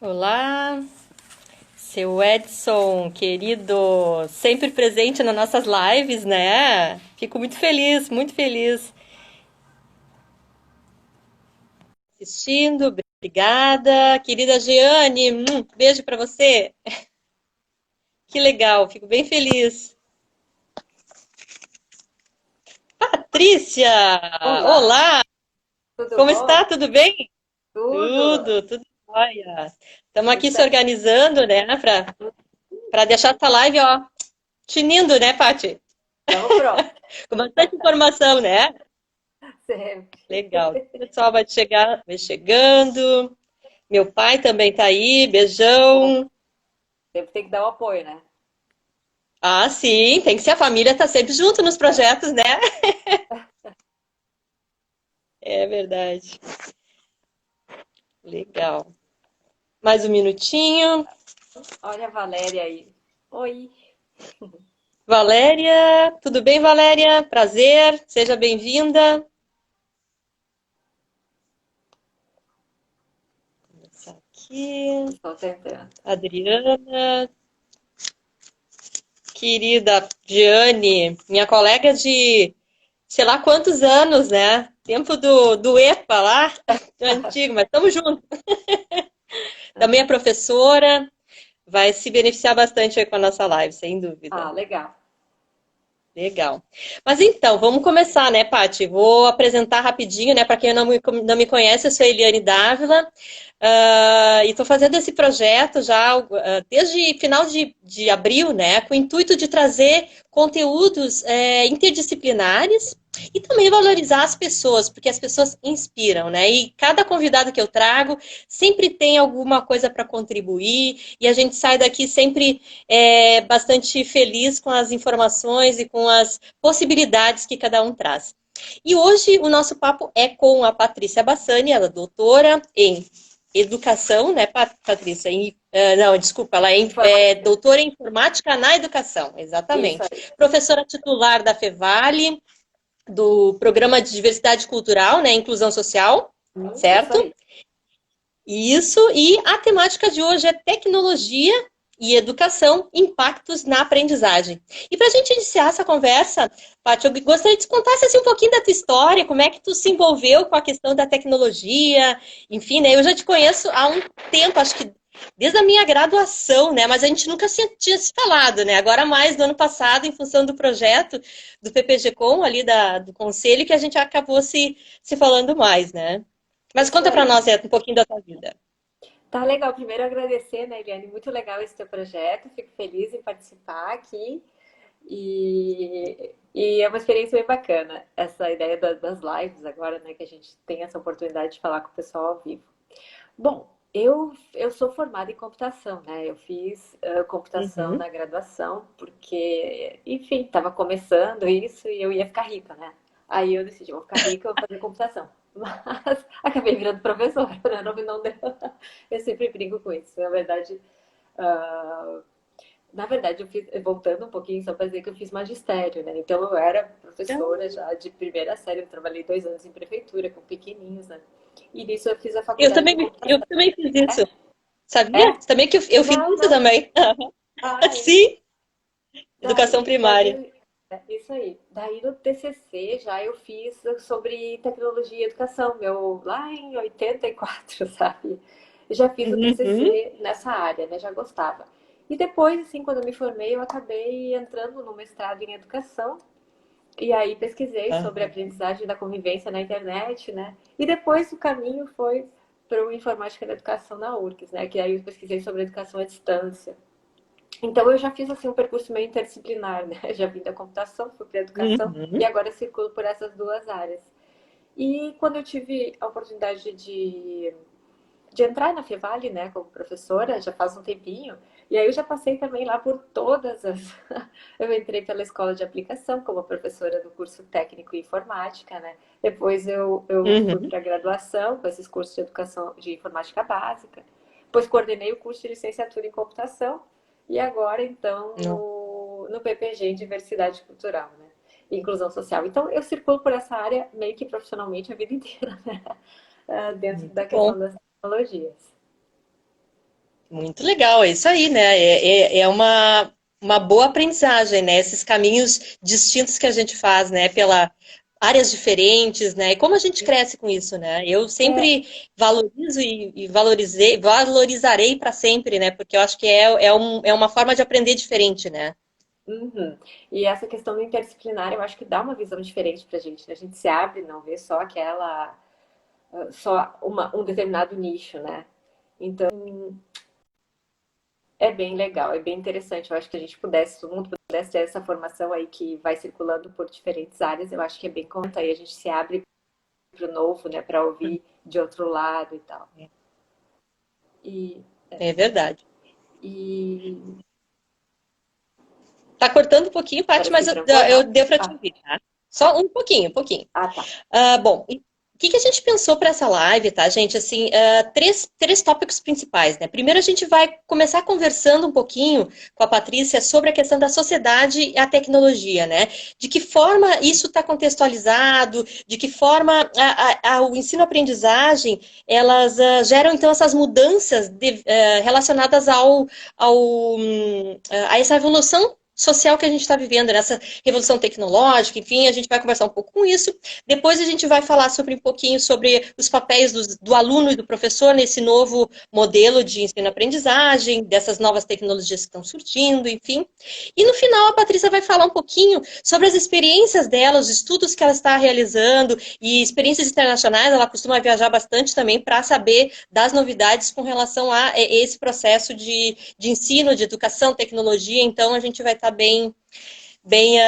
Olá, seu Edson, querido, sempre presente nas nossas lives, né? Fico muito feliz assistindo. Obrigada, querida Jeane, beijo para você. Que legal, fico bem feliz. Patrícia, Olá, olá, tudo como bom? está? Tudo bem? Tudo, Tudo jóia. Estamos tudo aqui se certo. organizando, né, para deixar essa live, ó, tinindo, né, Paty? Estamos prontos, Com bastante informação, né? sempre. Legal. O pessoal vai chegando. Meu pai também tá aí. Bom, Beijão. sempre tem que dar o apoio, né? Ah, sim, tem que ser. A família tá sempre junto nos projetos, né? É verdade. Legal. Mais um minutinho. Olha a Valéria aí. Oi. Valéria, tudo bem, Valéria? Prazer, seja bem-vinda. Essa aqui, Estou tentando. Adriana, querida Giane, minha colega de sei lá quantos anos, né? Tempo do EPA lá, antigo, mas estamos juntos. Também é professora, vai se beneficiar bastante aí com a nossa live, sem Ah, dúvida. legal. Legal. Mas então, vamos começar, né, Paty? Vou apresentar rapidinho, né, para quem não me conhece, eu sou a Eliane Dávila, e estou fazendo esse projeto já desde final de abril, né, com o intuito de trazer conteúdos interdisciplinares e também valorizar as pessoas, porque as pessoas inspiram, né? E cada convidado que eu trago sempre tem alguma coisa para contribuir e a gente sai daqui sempre bastante feliz com as informações e com as possibilidades que cada um traz. E hoje o nosso papo é com a Patrícia Bassani, ela é doutora em educação, né, Patrícia? Não, desculpa, ela é Informática. doutora em informática na educação, Isso exatamente. aí. Professora titular da Fevale, do Programa de Diversidade Cultural, né, Inclusão Social, Isso certo? aí. Isso, e a temática de hoje é tecnologia e educação, impactos na aprendizagem. E para a gente iniciar essa conversa, Paty, eu gostaria que tu contasse assim, um pouquinho da tua história, como é que tu se envolveu com a questão da tecnologia, enfim, né? Eu já te conheço há um tempo, acho que desde a minha graduação, né? Mas a gente nunca tinha se falado, né? Agora mais do ano passado, em função do projeto do PPG-Com, ali do conselho, que a gente acabou se falando mais, né? Mas Isso conta para aí. nós um pouquinho da tua vida. Tá legal. Primeiro agradecer, né, Eliane? Muito legal esse teu projeto. Fico feliz em participar aqui. E é uma experiência bem bacana, essa ideia das lives agora, né, que a gente tem essa oportunidade de falar com o pessoal ao vivo. Bom, eu sou formada em computação, né? Eu fiz computação Uhum. na graduação, porque, enfim, estava começando isso e eu ia ficar rica, né? Aí eu decidi, vou ficar rica, eu vou fazer computação. Mas acabei virando professora, né? Não deu. Eu sempre brinco com isso. Ah, na verdade, eu fiz, voltando um pouquinho, só para dizer que eu fiz magistério, né? Então eu era professora já de primeira série, eu trabalhei 2 anos em prefeitura, com pequenininhos, né? E nisso eu fiz a faculdade de Eu computação. também fiz isso. É? Sabia? Também que eu fiz Não, isso não. também. Ah, é. Sim, educação Daí, primária. isso aí. Daí no TCC já eu fiz sobre tecnologia e educação, meu, lá em 84, sabe? Eu já fiz o Uhum. TCC nessa área, né? Já gostava. E depois, assim, quando eu me formei, eu acabei entrando no mestrado em educação. E aí pesquisei sobre a Aham. aprendizagem da convivência na internet, né? E depois o caminho foi para o informática da educação na URGS, né? Que aí eu pesquisei sobre educação à distância. Então eu já fiz assim um percurso meio interdisciplinar, né? Já vim da computação, fui para a educação e Uhum. agora circulo por essas duas áreas. E quando eu tive a oportunidade de entrar na Fevale, né, como professora, já faz um tempinho, e aí eu já passei também lá por todas as. Eu entrei pela escola de aplicação como professora do curso técnico em informática, né? Depois eu fui Uhum. para a graduação com esses cursos de educação de informática básica. Depois coordenei o curso de licenciatura em computação e agora, então, Não. no PPG em diversidade cultural, né? E inclusão social. Então, eu circulo por essa área meio que profissionalmente a vida inteira, né? Dentro Muito da bom. questão das tecnologias. Muito legal, é isso aí, né? É uma boa aprendizagem, né? Esses caminhos distintos que a gente faz, né? Pela áreas diferentes, né? E como a gente cresce com isso, né? Eu É, sempre valorizo e valorizarei para sempre, né? Porque eu acho que é uma forma de aprender diferente, né? uhum. E essa questão do interdisciplinar, eu acho que dá uma visão diferente pra gente, né? A gente se abre, não vê só aquela, um determinado nicho, né? Então, é bem legal, é bem interessante. Eu acho que a gente pudesse, se todo mundo pudesse ter essa formação aí que vai circulando por diferentes áreas, eu acho que é bem conta aí a gente se abre para o novo, né, para ouvir de outro lado e tal. E, É verdade. e Tá cortando um pouquinho, Paty, parece mas que travou, eu não? deu para te Ah, ouvir, tá? Só um pouquinho, um pouquinho. tá. Bom, e o que que a gente pensou para essa live, tá, gente? Assim, três tópicos principais, né? Primeiro, a gente vai começar conversando um pouquinho com a Patrícia sobre a questão da sociedade e a tecnologia, né? De que forma isso está contextualizado, de que forma o ensino-aprendizagem, elas geram, então, essas mudanças relacionadas a essa evolução social que a gente está vivendo, nessa revolução tecnológica, enfim, a gente vai conversar um pouco com isso. Depois a gente vai falar sobre um pouquinho sobre os papéis do aluno e do professor nesse novo modelo de ensino-aprendizagem, dessas novas tecnologias que estão surgindo, enfim. E no final a Patrícia vai falar um pouquinho sobre as experiências dela, os estudos que ela está realizando e experiências internacionais. Ela costuma viajar bastante também para saber das novidades com relação a esse processo de ensino, de educação, tecnologia. Então a gente vai estar bem, bem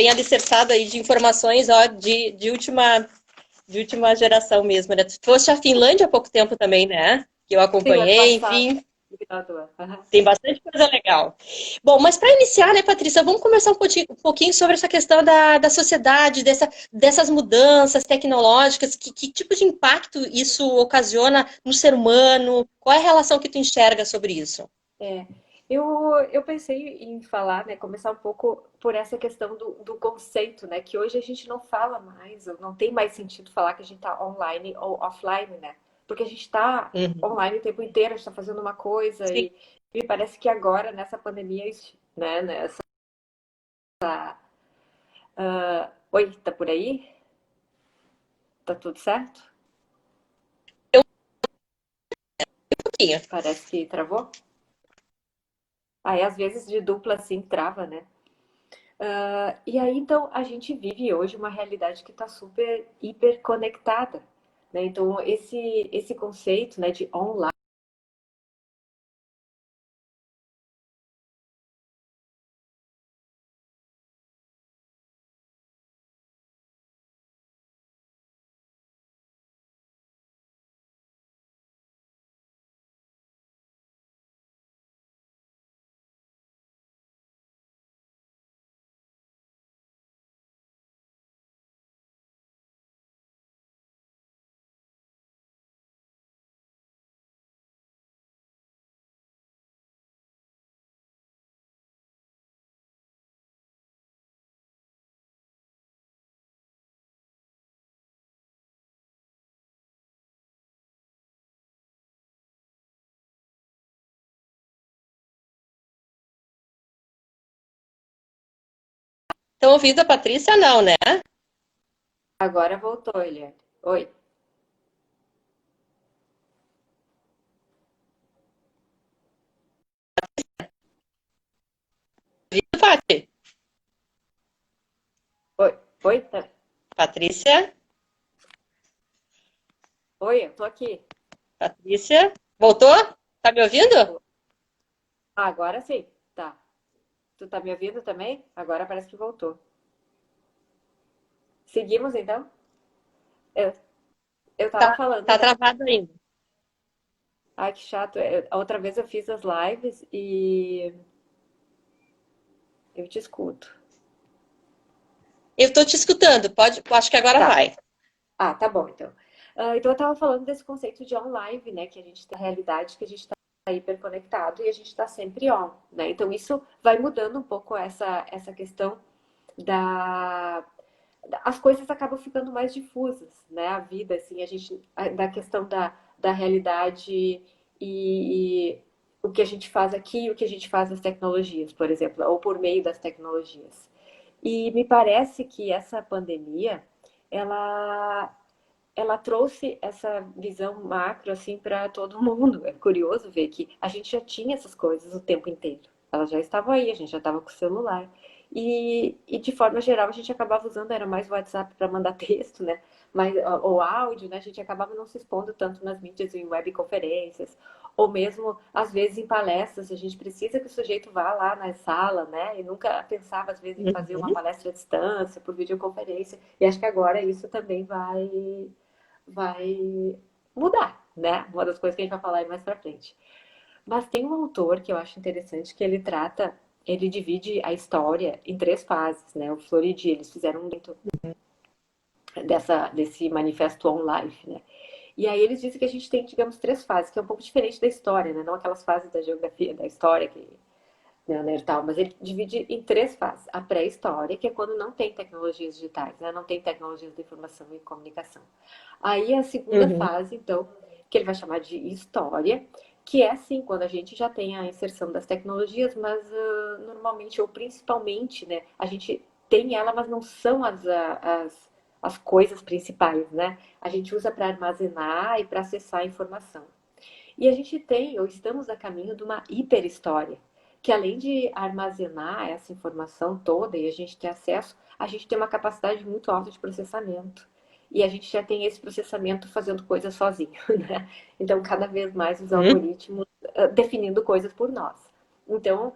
alicerçado aí de informações ó, de última geração mesmo, né? Tu foste à Finlândia há pouco tempo também, né? Que eu Sim, o ano acompanhei, passado. enfim, No final do ano. Aham. tem bastante coisa legal. Bom, mas para iniciar, né, Patrícia, vamos conversar um pouquinho sobre essa questão da sociedade, dessas mudanças tecnológicas, que tipo de impacto isso ocasiona no ser humano? Qual é a relação que tu enxerga sobre isso? É, eu pensei em falar, né, começar um pouco por essa questão do conceito, né, que hoje a gente não fala mais, ou não tem mais sentido falar que a gente está online ou offline, né, porque a gente está Uhum. online o tempo inteiro, a gente está fazendo uma coisa Sim. e me parece que agora, nessa pandemia, né, nessa... Oi, tá por aí? Tá tudo certo? Um pouquinho. Parece que travou. Aí, às vezes, de dupla assim, trava, né? E aí, então, a gente vive hoje uma realidade que está super hiper conectada, né? Então, esse conceito, né, de online. Estão ouvindo a Patrícia? Não, né? Agora voltou, Eliane. Oi. Viu, Pati? Oi. Oi, Patrícia? Oi, eu tô aqui. Patrícia? Voltou? Tá me ouvindo? Agora sim. Tá. Tu tá me ouvindo também? Agora parece que voltou. Seguimos, então? Eu, eu tava Tá, falando, tá né? travado ainda. Ai, que chato. A outra vez eu fiz as lives e eu te escuto. Eu tô te escutando, pode, acho que agora Tá. vai. Ah, tá bom, então. Então eu estava falando desse conceito de online, né? Que a gente tem a realidade que a gente está hiperconectado e a gente está sempre on, né? Então isso vai mudando um pouco essa questão da... As coisas acabam ficando mais difusas, né? A vida, assim, da questão da realidade e o que a gente faz aqui, o que a gente faz nas tecnologias, por exemplo, ou por meio das tecnologias. E me parece que essa pandemia, ela ela trouxe essa visão macro assim para todo mundo. É curioso ver que a gente já tinha essas coisas o tempo inteiro. Elas já estavam aí, a gente já estava com o celular. E de forma geral a gente acabava usando, era mais o WhatsApp para mandar texto, né? Mas, ou áudio, né? A gente acabava não se expondo tanto nas mídias em webconferências, ou mesmo, às vezes, em palestras, a gente precisa que o sujeito vá lá na sala, né? E nunca pensava, às vezes, em fazer uma Uhum. palestra à distância, por videoconferência. E acho que agora isso também vai mudar, né? Uma das coisas que a gente vai falar aí mais pra frente. Mas tem um autor que eu acho interessante que ele divide a história em três fases, né? O Floridi, eles fizeram um dentro desse manifesto On Life, né? E aí eles dizem que a gente tem, digamos, três fases, que é um pouco diferente da história, né? Não aquelas fases da geografia, da história que neandertal, mas ele divide em três fases. A pré-história, que é quando não tem tecnologias digitais, né? Não tem tecnologias de informação e comunicação. Aí a segunda Uhum. fase, então, que ele vai chamar de história, que é assim, quando a gente já tem a inserção das tecnologias, mas normalmente ou principalmente, né, a gente tem ela, mas não são as coisas principais, né? A gente usa para armazenar e para acessar a informação. E a gente tem, ou estamos a caminho de uma hiperhistória, que além de armazenar essa informação toda e a gente ter acesso, a gente tem uma capacidade muito alta de processamento. E a gente já tem esse processamento fazendo coisas sozinho, né? Então, cada vez mais os Uhum. algoritmos definindo coisas por nós. Então,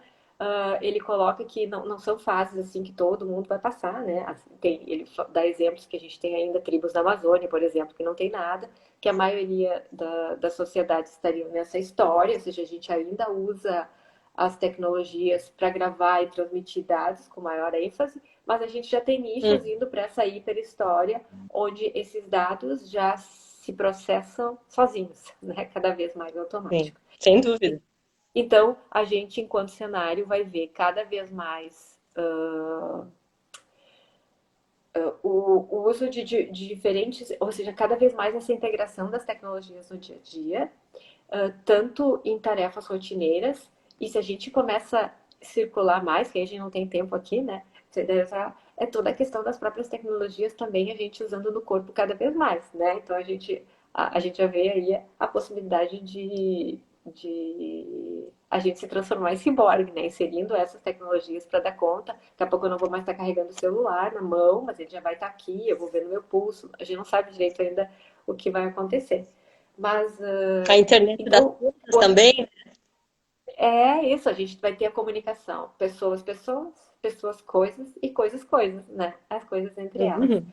ele coloca que não são fases assim que todo mundo vai passar, né? Assim, ele dá exemplos que a gente tem ainda tribos da Amazônia, por exemplo, que não tem nada, que a maioria da sociedade estaria nessa história, ou seja, a gente ainda usa as tecnologias para gravar e transmitir dados com maior ênfase, mas a gente já tem nichos Uhum. indo para essa hiperhistória, onde esses dados já se processam sozinhos, né? Cada vez mais Sim, automático. sem dúvida. Então, a gente, enquanto cenário, vai ver cada vez mais o uso de diferentes, ou seja, cada vez mais essa integração das tecnologias no dia a dia, tanto em tarefas rotineiras, e se a gente começa a circular mais, que a gente não tem tempo aqui, né? É toda a questão das próprias tecnologias também a gente usando no corpo cada vez mais, né? Então a gente já vê aí a possibilidade de a gente se transformar em ciborgue, né? Inserindo essas tecnologias para dar conta. Daqui a pouco eu não vou mais estar carregando o celular na mão, mas ele já vai estar aqui, eu vou ver no meu pulso. A gente não sabe direito ainda o que vai acontecer. Mas A internet das então, coisas também. é isso, a gente vai ter a comunicação. Pessoas, pessoas, pessoas, coisas e coisas, coisas, né? As coisas entre elas. Uhum.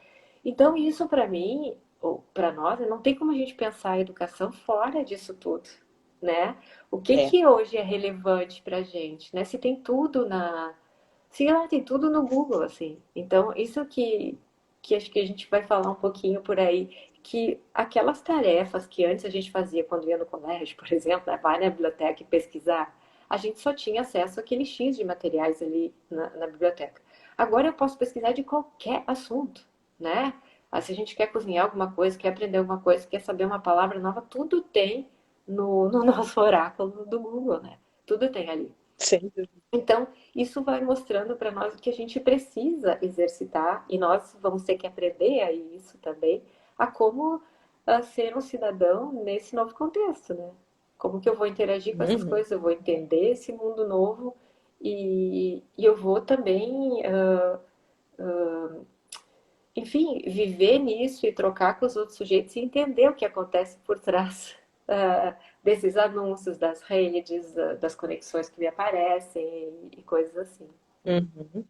Então, isso para mim, ou para nós, não tem como a gente pensar a educação fora disso tudo, né? O que É. que hoje é relevante pra gente, né? Se tem tudo na... Se lá tem tudo no Google, assim. Então, isso que acho que a gente vai falar um pouquinho por aí, que aquelas tarefas que antes a gente fazia quando ia no colégio, por exemplo, né? Vai na biblioteca e pesquisar, a gente só tinha acesso àquele X de materiais ali na biblioteca. Agora eu posso pesquisar de qualquer assunto, né? Se a gente quer cozinhar alguma coisa, quer aprender alguma coisa, quer saber uma palavra nova, tudo tem no nosso oráculo do Google, né? Tudo tem ali. Sem dúvida. Então, isso vai mostrando para nós que a gente precisa exercitar, e nós vamos ter que aprender a isso também, a como ser um cidadão nesse novo contexto, né? Como que eu vou interagir com essas Uhum. coisas, eu vou entender esse mundo novo e eu vou também enfim, viver nisso e trocar com os outros sujeitos e entender o que acontece por trás desses anúncios, das redes, das conexões que me aparecem e coisas assim. Uhum.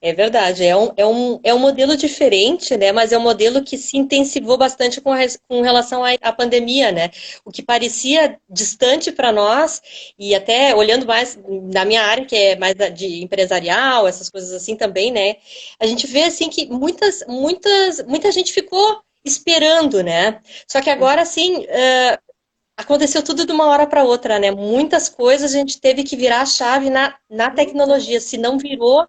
É verdade, é um modelo diferente, né? Mas é um modelo que se intensivou bastante com relação à pandemia, né? O que parecia distante para nós, e até olhando mais na minha área, que é mais de empresarial, essas coisas assim também, né? A gente vê assim que muita gente ficou esperando, né? Só que agora, Uhum. assim, aconteceu tudo de uma hora para outra, né? Muitas coisas a gente teve que virar a chave na Uhum. tecnologia. Se não virou,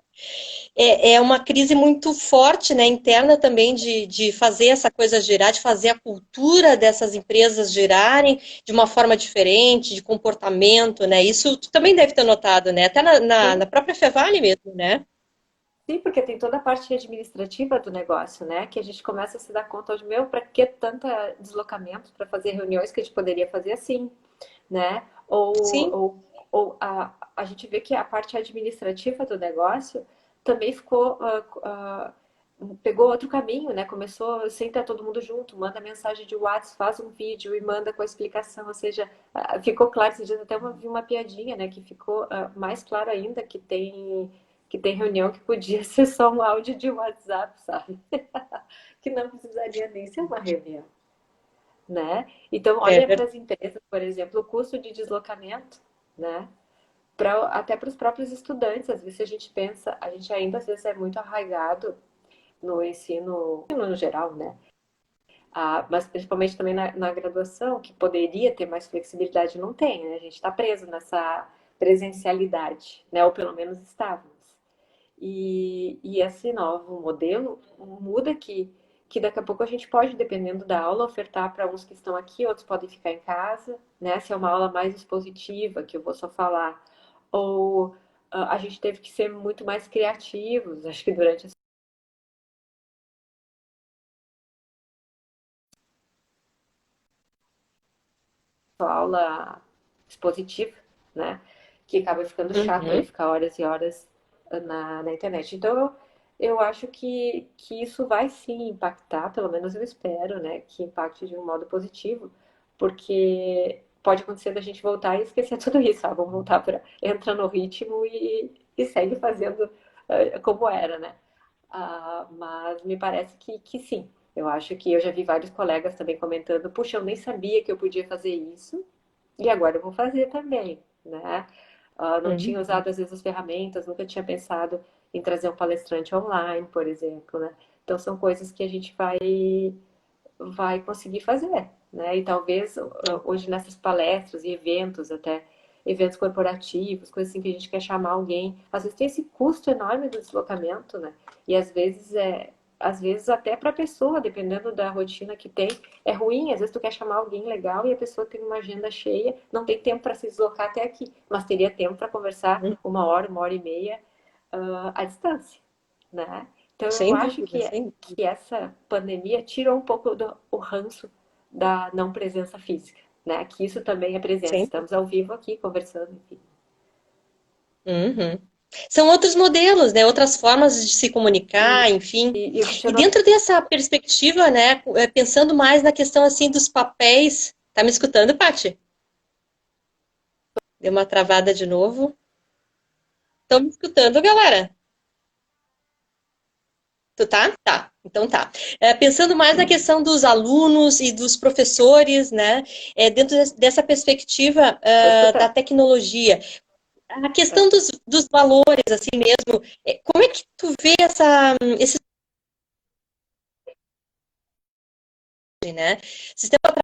é uma crise muito forte, né, interna também de fazer essa coisa girar, de fazer a cultura dessas empresas girarem de uma forma diferente, de comportamento, né? Isso tu também deve ter notado, né? Até na Sim, própria Fevale mesmo, né? sim, porque tem toda a parte administrativa do negócio, né? Que a gente começa a se dar conta hoje, meu, para que tanta deslocamento para fazer reuniões que a gente poderia fazer assim, né? Sim. A gente vê que a parte administrativa do negócio também ficou, pegou outro caminho, né? Começou, senta todo mundo junto, manda mensagem de WhatsApp, faz um vídeo e manda com a explicação, ou seja, ficou claro, esses dias até vi uma piadinha, né? Que ficou mais claro ainda que tem reunião que podia ser só um áudio de WhatsApp, sabe? Que não precisaria nem ser uma reunião, né? Então, É olha para verdade. as empresas, por exemplo, o custo de deslocamento, né? Até para os próprios estudantes, às vezes a gente pensa, a gente ainda às vezes é muito arraigado no ensino no geral, né? Mas principalmente também na graduação, que poderia ter mais flexibilidade, não tem, né? A gente está preso nessa presencialidade, né? Ou pelo menos estávamos. E esse novo modelo muda que daqui a pouco a gente pode, dependendo da aula, ofertar para uns que estão aqui, outros podem ficar em casa, né? Se é uma aula mais expositiva, que eu vou só falar, ou a gente teve que ser muito mais criativos, acho que durante essa aula expositiva, né? Que acaba ficando chato aí Uhum. ficar horas e horas na internet. Então, eu acho que isso vai sim impactar, pelo menos eu espero, né? Que impacte de um modo positivo, porque pode acontecer da gente voltar e esquecer tudo isso, sabe? Vamos voltar para entra no ritmo e segue fazendo como era, né? Mas me parece que sim. Eu acho que eu já vi vários colegas também comentando, puxa, eu nem sabia que eu podia fazer isso, e agora eu vou fazer também, né? Não tinha Uhum. usado às vezes as ferramentas, nunca tinha pensado em trazer um palestrante online, por exemplo, né? Então são coisas que a gente vai conseguir fazer, né? E talvez hoje nessas palestras e eventos, até eventos corporativos, coisas assim que a gente quer chamar alguém, às vezes tem esse custo enorme do deslocamento, né? E às vezes até para a pessoa, dependendo da rotina que tem, é ruim. Às vezes tu quer chamar alguém legal e a pessoa tem uma agenda cheia, não tem tempo para se deslocar até aqui, mas teria tempo para conversar Uhum. uma hora e meia à distância, né? Então eu Sem acho dúvida, sem que essa pandemia tirou um pouco o ranço da não presença física, né? Que isso também é presença. sem Estamos ao vivo aqui conversando, enfim. Uhum. São outros modelos, né? Outras formas de se comunicar, enfim. E o que te E dentro dessa perspectiva, né? Pensando mais na questão assim dos papéis. Tá me escutando, Paty? Deu uma travada de novo. Estão me escutando, galera? Tu tá? Tá. Então tá. Pensando mais na questão dos alunos e dos professores, né? Dentro dessa perspectiva, tô da escutando. tecnologia. A É. questão dos valores, assim mesmo. Como é que tu vê esse, né? Sistema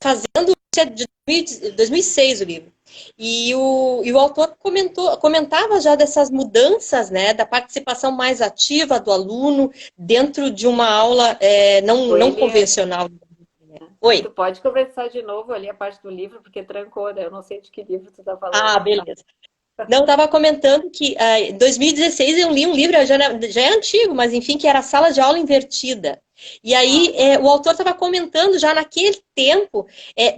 fazendo isso é de 2006 o livro. E o autor comentava já dessas mudanças, né, da participação mais ativa do aluno dentro de uma aula não Ele, convencional. Oi. tu pode conversar de novo ali a parte do livro, porque trancou, né? Eu não sei de que livro tu tá falando. Ah, beleza. Não, estava comentando que em 2016 eu li um livro, já é antigo, mas enfim, que era a Sala de Aula Invertida. E Ah, aí tá. o autor estava comentando já naquele tempo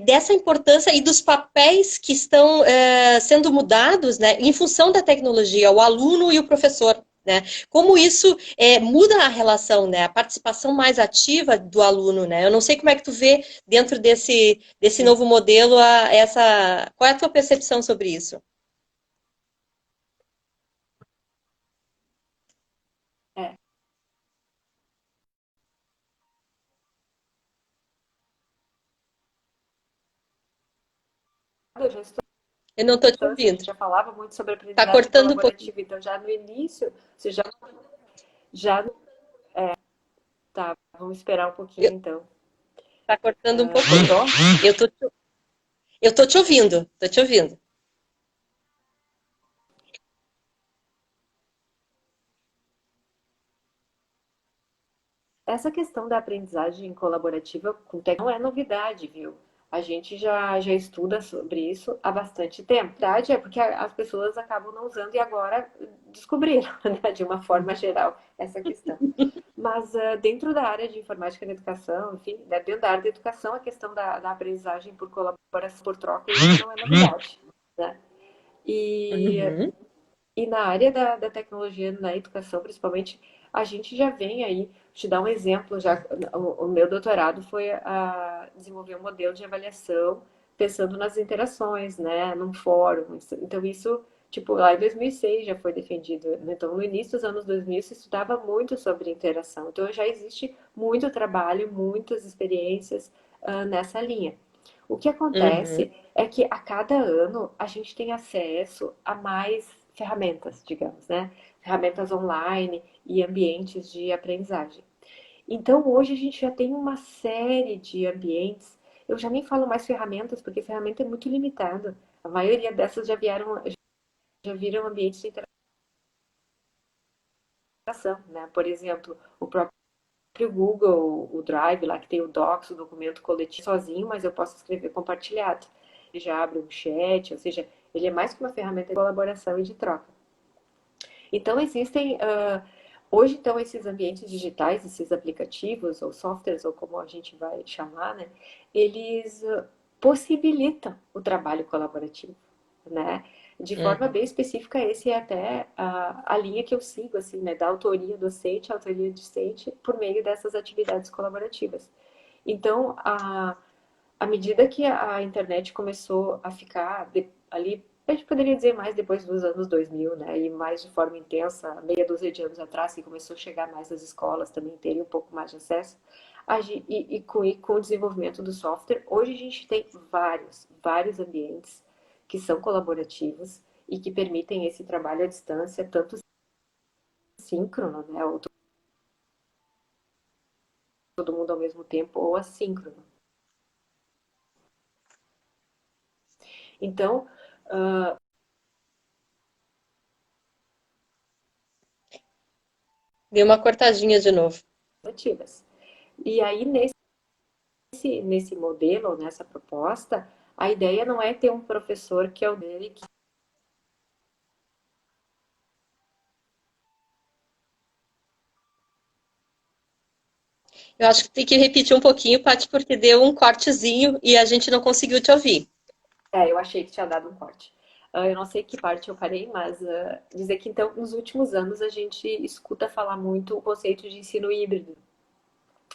dessa importância e dos papéis que estão sendo mudados, né, em função da tecnologia, o aluno e o professor. Né? Como isso muda a relação, né? A participação mais ativa do aluno, né? Eu não sei como é que tu vê dentro desse novo modelo qual é a tua percepção sobre isso? É. Eu já estou. Eu não estou te A ouvindo. gente já falava muito sobre Tá aprendizagem cortando um pouquinho. colaborativa, então já no início, você já tá, vamos esperar um pouquinho Eu- então. Tá cortando um pouquinho. Voltou? Eu tô, eu tô te ouvindo. Tô te ouvindo. Essa questão da aprendizagem colaborativa com tecnologia não é novidade, viu? A gente já estuda sobre isso há bastante tempo. A verdade é porque as pessoas acabam não usando e agora descobriram, né, de uma forma geral, essa questão. Mas dentro da área de informática na educação, enfim, né, dentro da área da educação, a questão da aprendizagem por colaboração, por troca, isso não é novidade, né? E Uhum. e na área da tecnologia na educação, principalmente, a gente já vem aí, te dar um exemplo, já o meu doutorado foi a desenvolver um modelo de avaliação pensando nas interações, né, num fórum. Então isso, tipo, lá em 2006 já foi defendido. Então no início dos anos 2000 se estudava muito sobre interação. Então já existe muito trabalho, muitas experiências nessa linha. O que Uhum. acontece é que a cada ano a gente tem acesso a mais ferramentas, digamos, né? Ferramentas online e ambientes de aprendizagem. Então, hoje a gente já tem uma série de ambientes. Eu já nem falo mais ferramentas, porque ferramenta é muito limitado. A maioria dessas já viram ambientes de interação, né? Por exemplo, o próprio Google, o Drive, lá que tem o Docs, o documento coletivo sozinho, mas eu posso escrever compartilhado. Ele já abre um chat, ou seja, ele é mais que uma ferramenta de colaboração e de troca. Então, existem, hoje, então, esses ambientes digitais, esses aplicativos ou softwares, ou como a gente vai chamar, né, eles possibilitam o trabalho colaborativo, né? De forma Uhum. bem específica, esse é até a linha que eu sigo, assim, né, da autoria docente, autoria discente, por meio dessas atividades colaborativas. Então, à medida que a internet começou a ficar ali, a gente poderia dizer mais depois dos anos 2000, né? E mais de forma intensa, meia dúzia de anos atrás, que começou a chegar mais as escolas também terem um pouco mais de acesso. E com o desenvolvimento do software, hoje a gente tem vários ambientes que são colaborativos e que permitem esse trabalho à distância, tanto síncrono, né? Ou todo mundo ao mesmo tempo, ou assíncrono. Então, Deu uma cortadinha de novo. ativas. E aí, nesse modelo, nessa proposta, a ideia não é ter um professor que é o dele que Eu acho que tem que repetir um pouquinho, Paty, porque deu um cortezinho e a gente não conseguiu te ouvir. eu achei que tinha dado um corte. Eu não sei que parte eu parei, mas dizer que então nos últimos anos a gente escuta falar muito o conceito de ensino híbrido,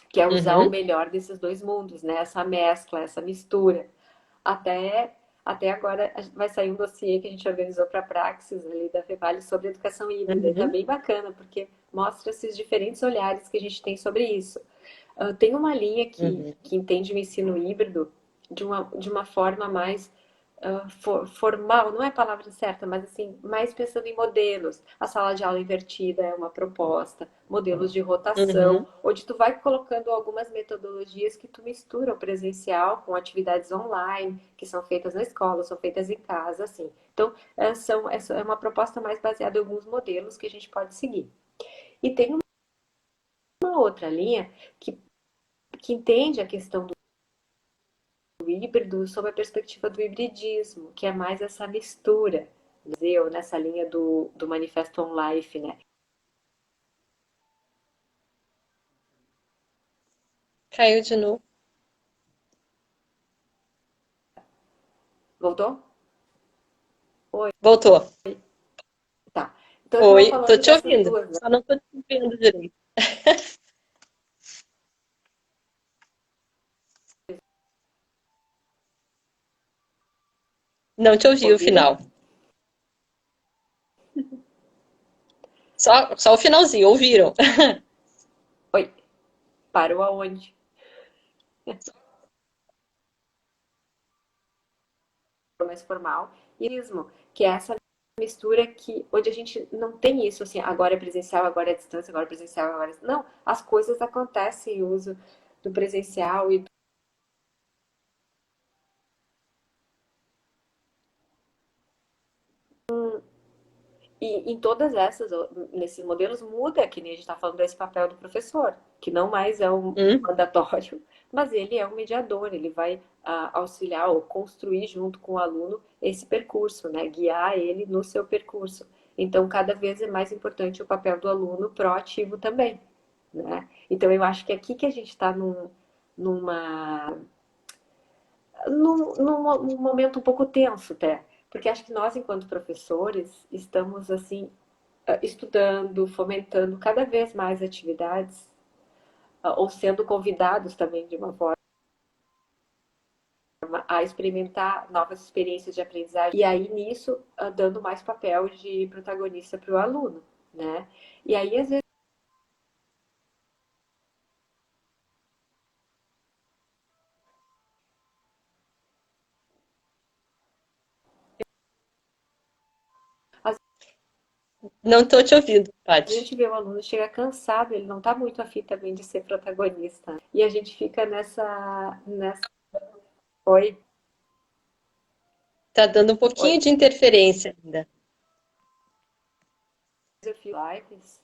que é usar o Uhum. melhor desses dois mundos, né? Essa mescla, essa mistura. Até, até agora vai sair um dossiê que a gente organizou para a Praxis ali da Fevale sobre educação híbrida. E tá Uhum. bem bacana, porque mostra esses diferentes olhares que a gente tem sobre isso. Tem uma linha Uhum. que entende o ensino híbrido de uma forma mais formal, não é a palavra certa, mas assim, mais pensando em modelos. A sala de aula invertida é uma proposta, modelos de rotação, Uhum. onde tu vai colocando algumas metodologias que tu mistura o presencial com atividades online, que são feitas na escola, são feitas em casa, assim. Então, essa é uma proposta mais baseada em alguns modelos que a gente pode seguir. E tem uma outra linha que entende a questão do híbrido sob a perspectiva do hibridismo, que é mais essa mistura, eu nessa linha do Manifesto on Life, né? Caiu de novo. Voltou? Oi, Voltou. tá. Então eu estava Oi, tô falando te dessas ouvindo. duas, né? Só não tô te ouvindo direito. Não te ouvi o Ouviram? final. Só o finalzinho, ouviram? Oi, parou aonde? mais formal, e mesmo, que é essa mistura que, onde a gente não tem isso, assim, agora é presencial, agora é distância, agora é presencial, agora é... Não, as coisas acontecem, o uso do presencial e E em todas essas, nesses modelos, muda, que nem a gente está falando desse papel do professor, que não mais é um Hum? mandatório, mas ele é um mediador, ele vai auxiliar ou construir junto com o aluno esse percurso, né? Guiar ele no seu percurso. Então, cada vez é mais importante o papel do aluno proativo também, né? Então, eu acho que é aqui que a gente está numa num momento um pouco tenso até, porque acho que nós, enquanto professores, estamos assim estudando, fomentando cada vez mais atividades, ou sendo convidados também de uma forma a experimentar novas experiências de aprendizagem, e aí nisso dando mais papel de protagonista para o aluno, né? E aí, às vezes, Não estou te ouvindo, a Paty. gente vê o aluno chega cansado, ele não está muito afim também de ser protagonista. E a gente fica nessa... Oi, Tá dando um oi. pouquinho de interferência ainda. Eu fiz lives,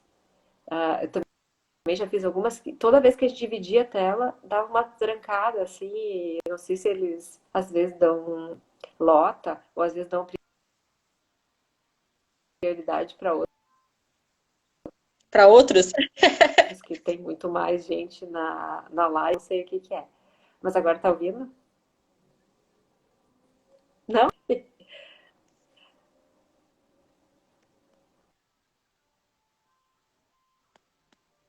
eu também já fiz algumas. Toda vez que a gente dividia a tela, dava uma trancada, assim. Eu não sei se eles às vezes dão lota, ou às vezes dão prioridade para Para outros? outros, que tem muito mais gente na live, não sei o que que é. Mas agora tá ouvindo? Não?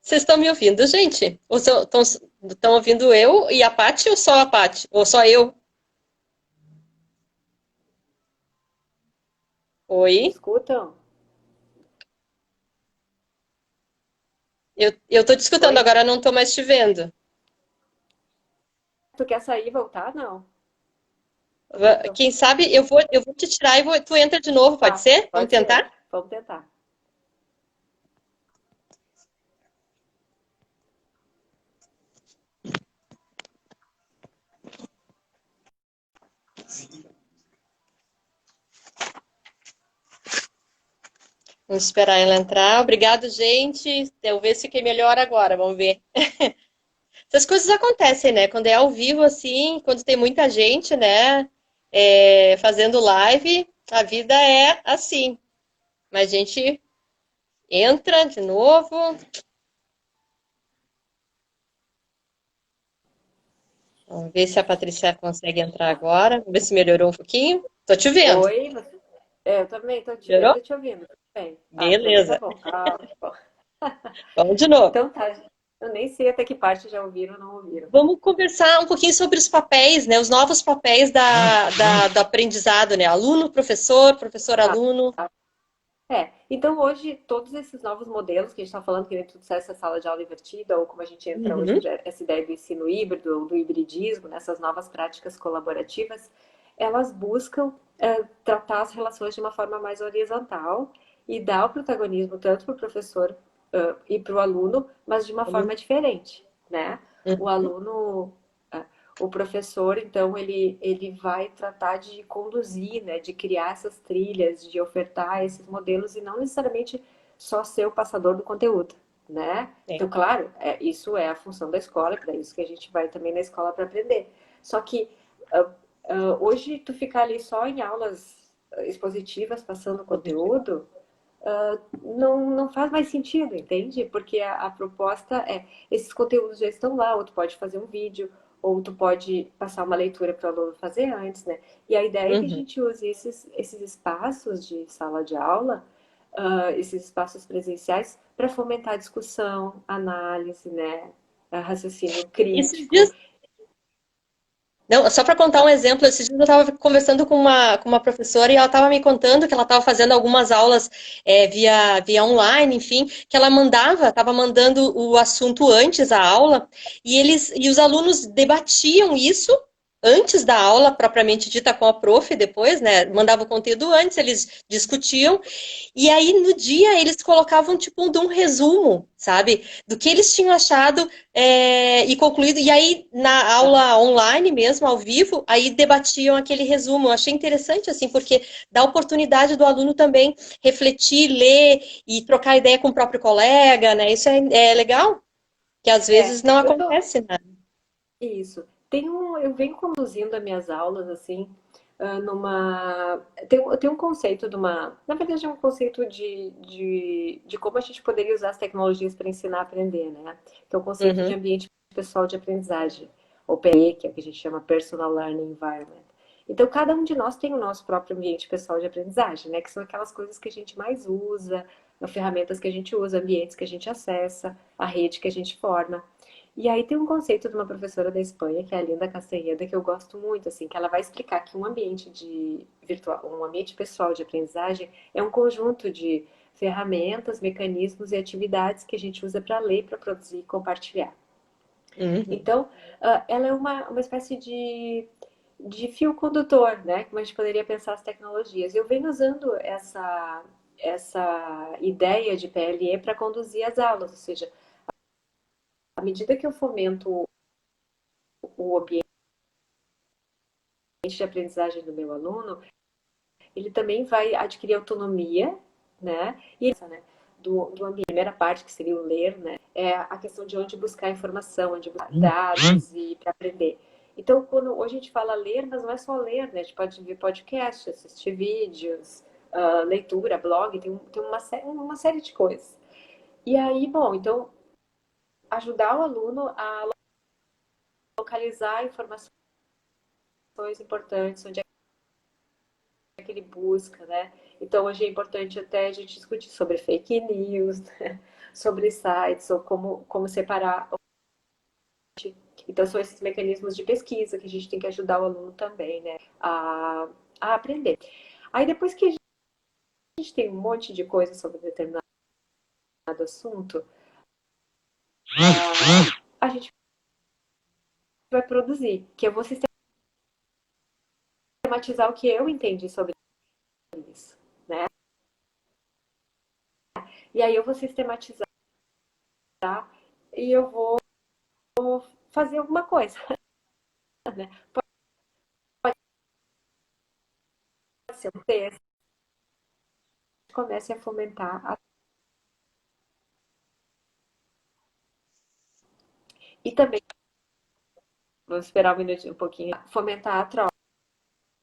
Vocês estão me ouvindo, gente? Ou estão ouvindo eu e a Paty ou só a Paty? Ou só eu? Oi? Escutam? Eu tô te escutando, Oi? agora não tô mais te vendo. Tu quer sair e voltar? Não. Então, Quem sabe eu vou te tirar e tu entra de novo, pode tá, ser? Vamos pode ser. tentar? Vamos tentar. Vamos esperar ela entrar. Obrigado, gente. Eu ver se fiquei melhor agora, vamos ver. Essas coisas acontecem, né? Quando é ao vivo, assim, quando tem muita gente, né? Fazendo live, a vida é assim. Mas a gente entra de novo. Vamos ver se a Patrícia consegue entrar agora. Vamos ver se melhorou um pouquinho. Tô te vendo. Oi, eu também tô te Melhorou? vendo e te ouvindo. Tudo bem. Ah, pra mim tá Beleza. bom. Ah, tá bom. Vamos de novo. Então tá. Eu nem sei até que parte já ouviram ou não ouviram. Vamos conversar um pouquinho sobre os papéis, né? Os novos papéis do aprendizado, né? Aluno, professor, Tá, professor-aluno. tá. Então hoje todos esses novos modelos que a gente está falando, que nem tu dissesse, essa sala de aula invertida, ou como a gente entra hoje, Uhum, essa ideia do ensino híbrido, ou do hibridismo, nessas novas práticas colaborativas, elas buscam tratar as relações de uma forma mais horizontal e dar o protagonismo tanto para o professor e para o aluno, mas de uma aluno. forma diferente, né? O Uhum. aluno o professor, então, ele vai tratar de conduzir, né, de criar essas trilhas, de ofertar esses modelos e não necessariamente só ser o passador do conteúdo, né? É. Então, claro, isso é a função da escola, é para isso que a gente vai também na escola para aprender. Só que hoje tu ficar ali só em aulas expositivas, passando conteúdo, não faz mais sentido, entende? Porque a proposta esses conteúdos já estão lá, ou tu pode fazer um vídeo, ou tu pode passar uma leitura para o aluno fazer antes, né? E a ideia é que a Uhum. gente use esses espaços de sala de aula, esses espaços presenciais, para fomentar a discussão, análise, né? Raciocínio Esses crítico. dias, não, só para contar um exemplo, esses dias eu estava conversando com uma professora e ela estava me contando que ela estava fazendo algumas aulas via online, enfim, que ela estava mandando o assunto antes a aula, e os alunos debatiam isso antes da aula propriamente dita com a prof depois, né? Mandava o conteúdo antes, eles discutiam, e aí no dia eles colocavam tipo um resumo, sabe? Do que eles tinham achado e concluído. E aí na aula online mesmo, ao vivo, aí debatiam aquele resumo. Eu achei interessante, assim, porque dá oportunidade do aluno também refletir, ler e trocar ideia com o próprio colega, né? Isso é legal, que às vezes não eu tô, acontece, né? isso. Eu venho conduzindo as minhas aulas assim, numa. Tem um conceito de uma. Na verdade, é um conceito de como a gente poderia usar as tecnologias para ensinar a aprender, né? Que é o conceito de Uhum, ambiente pessoal de aprendizagem, ou PE, que é o que a gente chama Personal Learning Environment. Então, cada um de nós tem o nosso próprio ambiente pessoal de aprendizagem, né? Que são aquelas coisas que a gente mais usa, as ferramentas que a gente usa, ambientes que a gente acessa, a rede que a gente forma. E aí tem um conceito de uma professora da Espanha, que é a Linda Castanheda, que eu gosto muito, assim, que ela vai explicar que um ambiente de virtual, um ambiente pessoal de aprendizagem é um conjunto de ferramentas, mecanismos e atividades que a gente usa para ler, para produzir e compartilhar. uhum. Então, ela é uma espécie de fio condutor, né? Como a gente poderia pensar as tecnologias. Eu venho usando essa ideia de PLE para conduzir as aulas, ou seja, à medida que eu fomento o ambiente de aprendizagem do meu aluno, ele também vai adquirir autonomia, né? E né, do ambiente. A primeira parte, que seria o ler, né? É a questão de onde buscar informação, onde buscar dados e para aprender. Então, quando hoje a gente fala ler, mas não é só ler, né? A gente pode ver podcast, assistir vídeos, leitura, blog, tem uma série de coisas. E aí, bom, então, ajudar o aluno a localizar informações importantes, onde que ele busca, né? Então hoje é importante até a gente discutir sobre fake news, né? Sobre sites, ou como separar. Então são esses mecanismos de pesquisa que a gente tem que ajudar o aluno também, né? A aprender. Aí depois que a gente tem um monte de coisa sobre determinado assunto, a gente vai produzir, que eu vou sistematizar o que eu entendi sobre isso, né? E aí eu vou sistematizar e eu vou fazer alguma coisa, né? Pode ser um texto, comece a fomentar e também, vamos esperar um minutinho, um pouquinho, fomentar a troca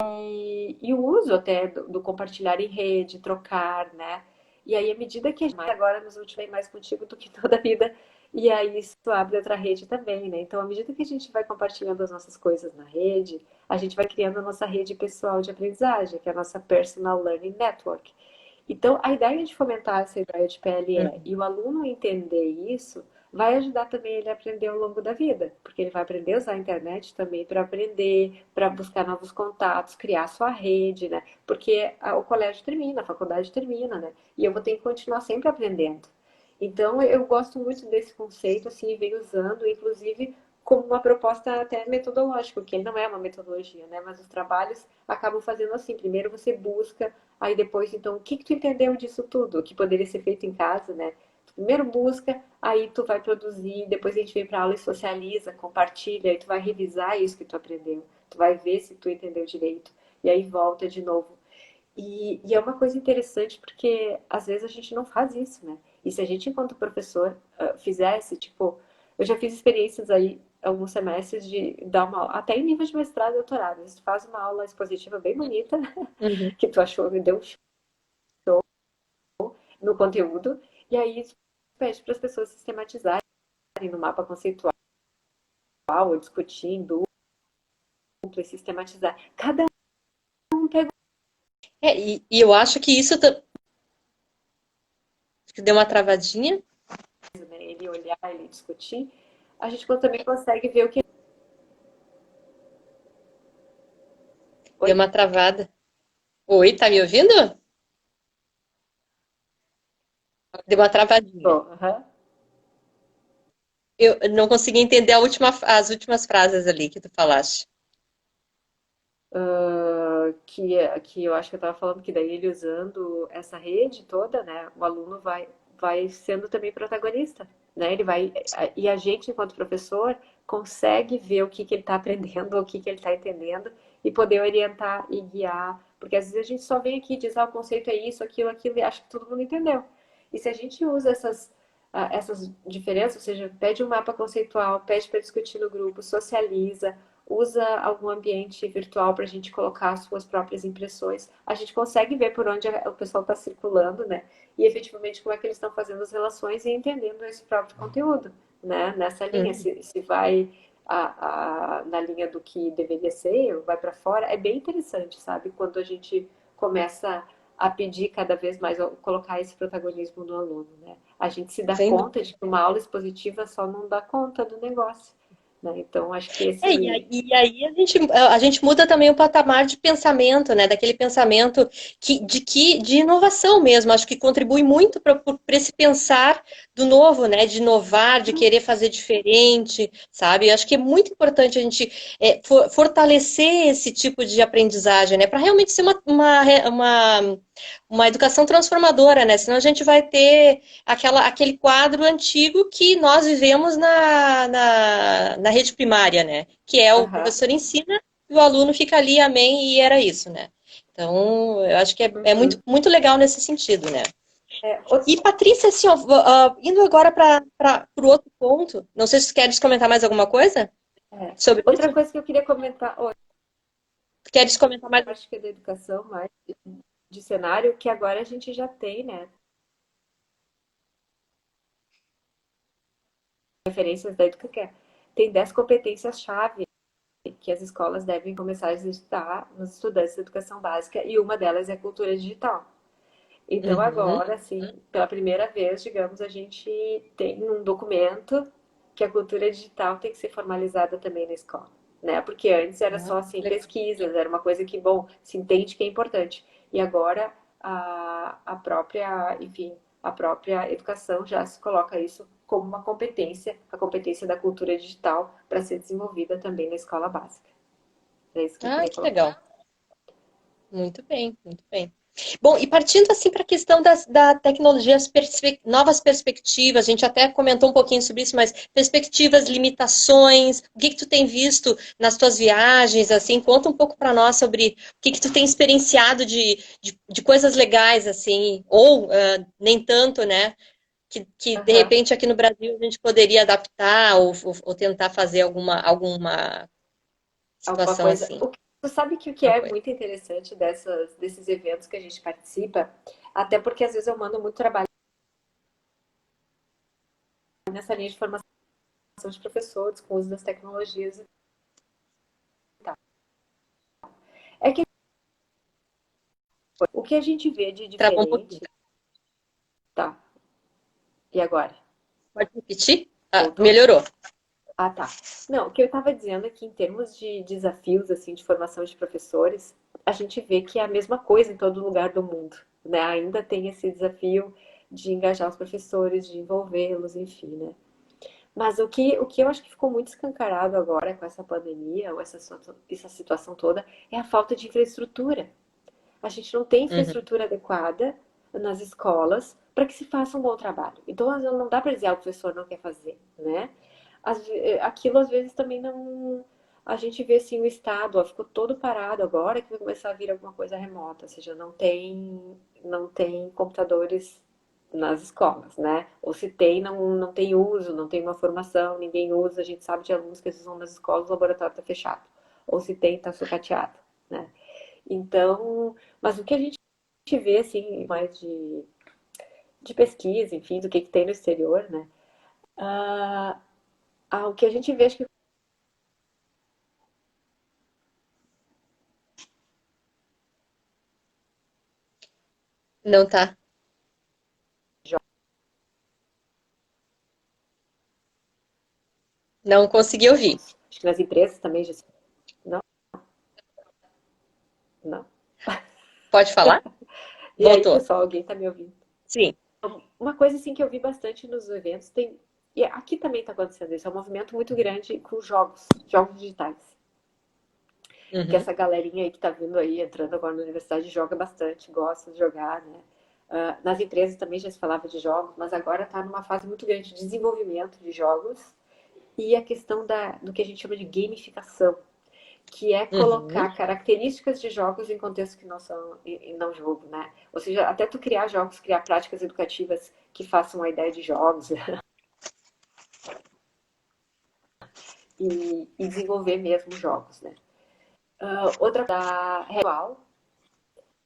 e o uso até do compartilhar em rede, trocar, né? E aí, à medida que a gente agora nos últimos mais contigo do que toda a vida, e aí isso abre outra rede também, né? Então, à medida que a gente vai compartilhando as nossas coisas na rede, a gente vai criando a nossa rede pessoal de aprendizagem, que é a nossa Personal Learning Network. Então, a ideia de fomentar essa ideia de PLE Uhum. e o aluno entender isso vai ajudar também ele a aprender ao longo da vida, porque ele vai aprender a usar a internet também para aprender, para buscar novos contatos, criar sua rede, né? Porque o colégio termina, a faculdade termina, né? E eu vou ter que continuar sempre aprendendo. Então, eu gosto muito desse conceito, assim, e venho usando, inclusive, como uma proposta até metodológica, que ele não é uma metodologia, né? Mas os trabalhos acabam fazendo assim. Primeiro você busca, aí depois, então, o que tu entendeu disso tudo? O que poderia ser feito em casa, né? Tu primeiro busca, aí tu vai produzir, depois a gente vem para aula e socializa, compartilha, aí tu vai revisar isso que tu aprendeu. Tu vai ver se tu entendeu direito. E aí volta de novo. E é uma coisa interessante porque às vezes a gente não faz isso, né? E se a gente, enquanto professor, fizesse, tipo, eu já fiz experiências aí, alguns semestres, de dar uma aula, até em nível de mestrado e doutorado. Você faz uma aula expositiva bem bonita, Uhum. que tu achou, me deu um show no conteúdo, e aí pede para as pessoas sistematizarem no mapa conceitual, ou discutir em dupla e sistematizar. Cada um pega E eu acho que isso que deu uma travadinha, né, ele olhar, ele discutir, a gente também consegue ver o que. deu Oi? uma travada. Oi, tá me ouvindo? Deu uma travadinha. Bom, uhum. Eu não consegui entender as últimas frases ali que tu falaste. que eu acho que eu estava falando que daí ele usando essa rede toda, né, o aluno vai sendo também protagonista, né? Ele vai e a gente, enquanto professor, consegue ver o que que ele está aprendendo, o que que ele está entendendo e poder orientar e guiar, porque às vezes a gente só vem aqui e diz, ah, o conceito é isso, aquilo e acha que todo mundo entendeu. E se a gente usa essas diferenças, ou seja, pede um mapa conceitual, pede para discutir no grupo, socializa, usa algum ambiente virtual para a gente colocar as suas próprias impressões, a gente consegue ver por onde o pessoal está circulando, né? E efetivamente como é que eles estão fazendo as relações e entendendo esse próprio conteúdo, né? Nessa linha, Uhum. se vai na linha do que deveria ser, vai para fora, é bem interessante, sabe? Quando a gente começa a pedir cada vez mais, colocar esse protagonismo no aluno, né? A gente se dá Sem conta dúvida. de que uma aula expositiva só não dá conta do negócio, né? Então, acho que E aí a gente muda também o patamar de pensamento, né? Daquele pensamento de inovação mesmo. Acho que contribui muito para esse pensar do novo, né? De inovar, de querer fazer diferente, sabe? Acho que é muito importante a gente fortalecer esse tipo de aprendizagem, né? Para realmente ser uma educação transformadora, né? Senão a gente vai ter aquele quadro antigo que nós vivemos na rede primária, né? Que é o aham, professor ensina e o aluno fica ali, amém, e era isso, né? Então, eu acho que é muito, uhum. muito legal nesse sentido, né? É, E, Patrícia, assim, ó, indo agora para o outro ponto, não sei se tu queres comentar mais alguma coisa sobre outra isso? coisa que eu queria comentar, hoje, Queres comentar mais? acho que é da educação, mais de cenário, que agora a gente já tem, né? Referências da educação, tem 10 competências-chave que as escolas devem começar a exercitar nos estudantes de educação básica, e uma delas é a cultura digital. Então, Uhum. agora, assim, pela primeira vez, digamos, a gente tem um documento que a cultura digital tem que ser formalizada também na escola, né? Porque antes era Ah, só, que assim, legal. pesquisas, era uma coisa que, bom, se entende que é importante. E agora, a própria, enfim, a própria educação já se coloca isso como uma competência, a competência da cultura digital para ser desenvolvida também na escola básica. É isso que eu Ah, queria que colocar. legal. Muito bem, muito bem. Bom, e partindo assim para a questão da tecnologia, novas perspectivas, a gente até comentou um pouquinho sobre isso, mas perspectivas, limitações, o que que tu tem visto nas tuas viagens, assim, conta um pouco para nós sobre o que que tu tem experienciado de coisas legais, assim, ou nem tanto, né? Que de Aham. repente aqui no Brasil a gente poderia adaptar ou tentar fazer alguma Alguma situação coisa. assim. Tu sabe que o que Uma é coisa. muito interessante desses eventos que a gente participa, até porque às vezes eu mando muito trabalho nessa linha de formação de professores com o uso das tecnologias e tal. É que o que a gente vê de Travou um pouquinho. diferente, tá? E agora? Pode repetir? Ah, Voltou? melhorou. Ah, tá. Não, o que eu estava dizendo é que em termos de desafios assim de formação de professores, a gente vê que é a mesma coisa em todo lugar do mundo, né? Ainda tem esse desafio de engajar os professores, de envolvê-los, enfim, né? Mas o que eu acho que ficou muito escancarado agora com essa pandemia, ou essa situação toda, é a falta de infraestrutura. A gente não tem Uhum. infraestrutura adequada nas escolas para que se faça um bom trabalho. Então, não dá para dizer que o professor não quer fazer, né? Aquilo às vezes também não. A gente vê assim o Estado, ó, ficou todo parado agora que vai começar a vir alguma coisa remota, ou seja, não tem computadores nas escolas, né? Ou se tem, não tem uso, não tem uma formação, ninguém usa, a gente sabe de alunos que usam nas escolas, o laboratório está fechado. Ou se tem, está sucateado, né? Então, mas o que a gente vê, assim, mais de pesquisa, enfim, do que tem no exterior, né? Ah, o que a gente vê, acho que Não tá. Não consegui ouvir. acho que nas empresas também já. Não, não. Pode falar? E aí, Voltou. pessoal, alguém tá me ouvindo? Sim. Uma coisa, assim, que eu vi bastante nos eventos, e aqui também tá acontecendo isso, é um movimento muito grande com jogos digitais. que Uhum. essa galerinha aí que tá vindo aí, entrando agora na universidade, joga bastante, gosta de jogar, né? Nas empresas também já se falava de jogos, mas agora está numa fase muito grande de desenvolvimento de jogos e a questão do que a gente chama de gamificação, que é Uhum. colocar características de jogos em contextos que não são e não jogo, né? Ou seja, até tu criar jogos, criar práticas educativas que façam a ideia de jogos e desenvolver mesmo jogos, né? Outra da virtual,